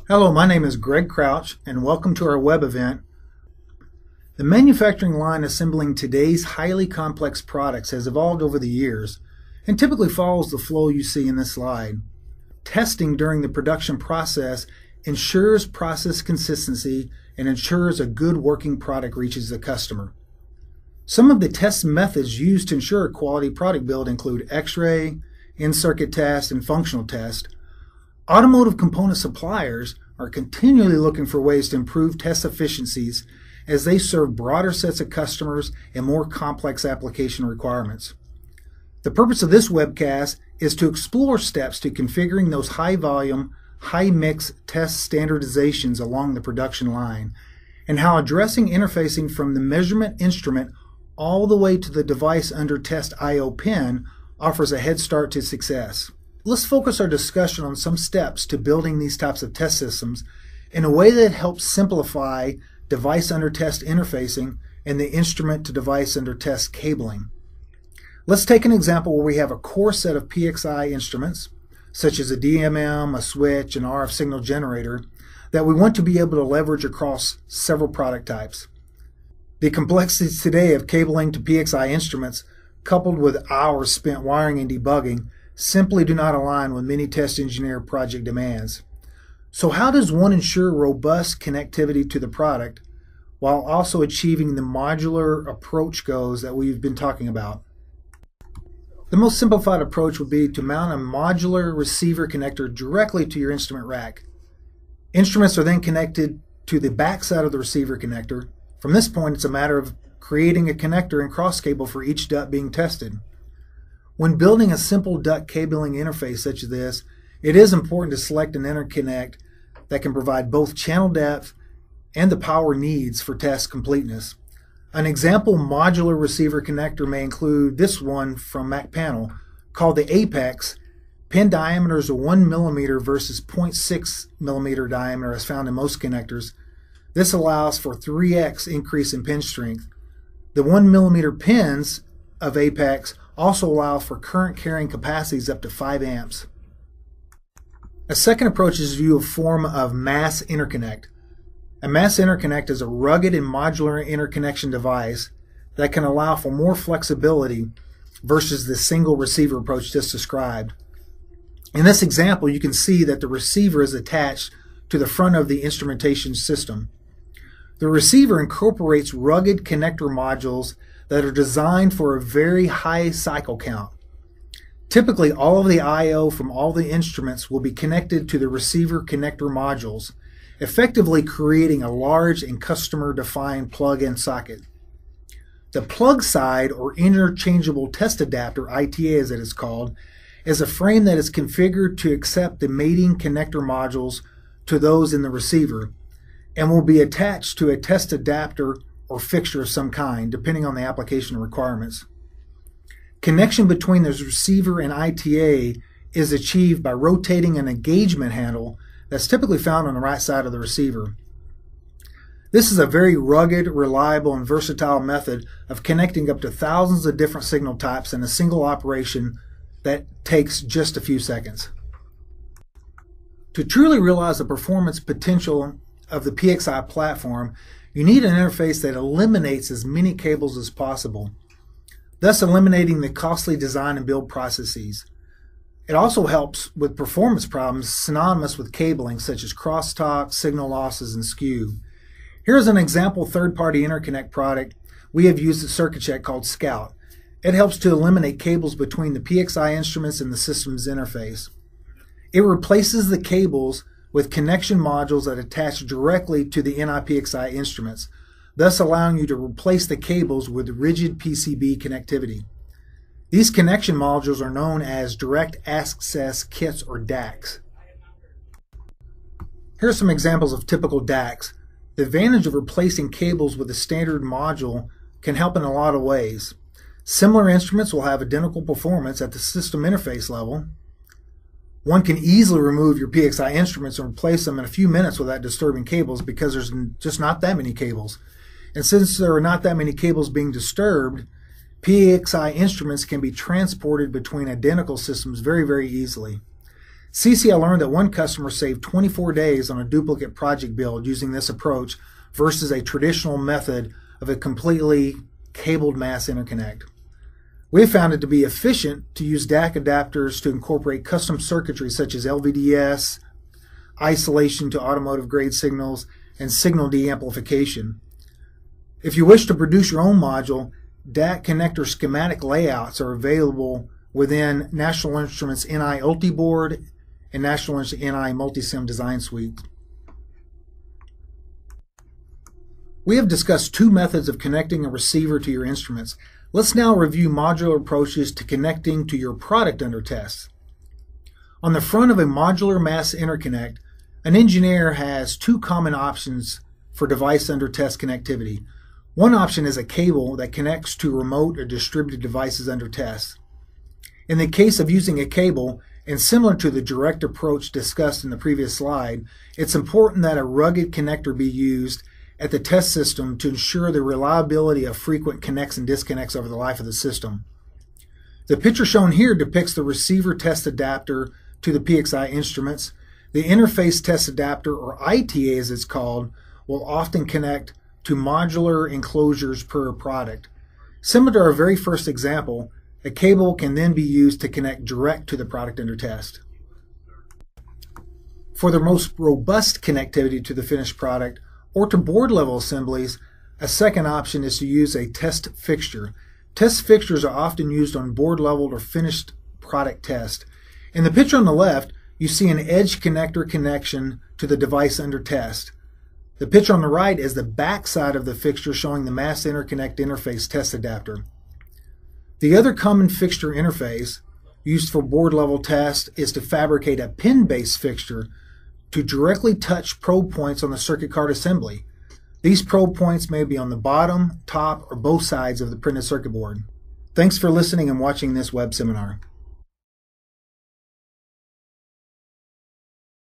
Hello, my name is Greg Crouch, and welcome to our web event. The manufacturing line assembling today's highly complex products has evolved over the years and typically follows the flow you see in this slide. Testing during the production process ensures process consistency and ensures a good working product reaches the customer. Some of the test methods used to ensure a quality product build include X-ray, in-circuit test, and functional test. Automotive component suppliers are continually looking for ways to improve test efficiencies as they serve broader sets of customers and more complex application requirements. The purpose of this webcast is to explore steps to configuring those high-volume, high-mix test standardizations along the production line, and how addressing interfacing from the measurement instrument all the way to the device under test I/O pin offers a head start to success. Let's focus our discussion on some steps to building these types of test systems in a way that helps simplify device under test interfacing and the instrument to device under test cabling. Let's take an example where we have a core set of PXI instruments, such as a DMM, a switch, an RF signal generator, that we want to be able to leverage across several product types. The complexities today of cabling to PXI instruments, coupled with hours spent wiring and debugging, simply do not align with many test engineer project demands. So how does one ensure robust connectivity to the product while also achieving the modular approach goals that we've been talking about? The most simplified approach would be to mount a modular receiver connector directly to your instrument rack. Instruments are then connected to the back side of the receiver connector. From this point, it's a matter of creating a connector and cross cable for each duct being tested. When building a simple duct cabling interface such as this, it is important to select an interconnect that can provide both channel depth and the power needs for test completeness. An example modular receiver connector may include this one from MacPanel called the Apex. Pin diameters are 1 mm versus 0.6 mm diameter as found in most connectors. This allows for 3x increase in pin strength. The 1 mm pins of Apex also allow for current carrying capacities up to 5 amps. A second approach is to view a form of mass interconnect. A mass interconnect is a rugged and modular interconnection device that can allow for more flexibility versus the single receiver approach just described. In this example, you can see that the receiver is attached to the front of the instrumentation system. The receiver incorporates rugged connector modules that are designed for a very high cycle count. Typically, all of the I/O from all the instruments will be connected to the receiver connector modules, effectively creating a large and customer-defined plug-in socket. The plug side, or interchangeable test adapter, ITA as it is called, is a frame that is configured to accept the mating connector modules to those in the receiver and will be attached to a test adapter or fixture of some kind, depending on the application requirements. Connection between the receiver and ITA is achieved by rotating an engagement handle that's typically found on the right side of the receiver. This is a very rugged, reliable, and versatile method of connecting up to thousands of different signal types in a single operation that takes just a few seconds. To truly realize the performance potential of the PXI platform, you need an interface that eliminates as many cables as possible, thus eliminating the costly design and build processes. It also helps with performance problems synonymous with cabling, such as crosstalk, signal losses, and skew. Here's an example third-party interconnect product we have used at Circuit Check called Scout. It helps to eliminate cables between the PXI instruments and the system's interface. It replaces the cables with connection modules that attach directly to the NI-PXI instruments, thus allowing you to replace the cables with rigid PCB connectivity. These connection modules are known as direct access kits, or DACs. Here are some examples of typical DACs. The advantage of replacing cables with a standard module can help in a lot of ways. Similar instruments will have identical performance at the system interface level. One can easily remove your PXI instruments and replace them in a few minutes without disturbing cables because there's just not that many cables. And since there are not that many cables being disturbed, PXI instruments can be transported between identical systems very, very easily. CCI learned that one customer saved 24 days on a duplicate project build using this approach versus a traditional method of a completely cabled mass interconnect. We have found it to be efficient to use DAC adapters to incorporate custom circuitry such as LVDS, isolation to automotive grade signals, and signal deamplification. If you wish to produce your own module, DAC connector schematic layouts are available within National Instruments NI UltiBoard and National Instruments NI Multisim Design Suite. We have discussed two methods of connecting a receiver to your instruments. Let's now review modular approaches to connecting to your product under test. On the front of a modular mass interconnect, an engineer has two common options for device under test connectivity. One option is a cable that connects to remote or distributed devices under test. In the case of using a cable, and similar to the direct approach discussed in the previous slide, it's important that a rugged connector be used at the test system to ensure the reliability of frequent connects and disconnects over the life of the system. The picture shown here depicts the receiver test adapter to the PXI instruments. The interface test adapter, or ITA as it's called, will often connect to modular enclosures per product. Similar to our very first example, a cable can then be used to connect direct to the product under test. For the most robust connectivity to the finished product or to board level assemblies, a second option is to use a test fixture. Test fixtures are often used on board level or finished product test. In the picture on the left, you see an edge connector connection to the device under test. The picture on the right is the back side of the fixture showing the mass interconnect interface test adapter. The other common fixture interface used for board level test is to fabricate a pin-based fixture to directly touch probe points on the circuit card assembly. These probe points may be on the bottom, top, or both sides of the printed circuit board. Thanks for listening and watching this web seminar.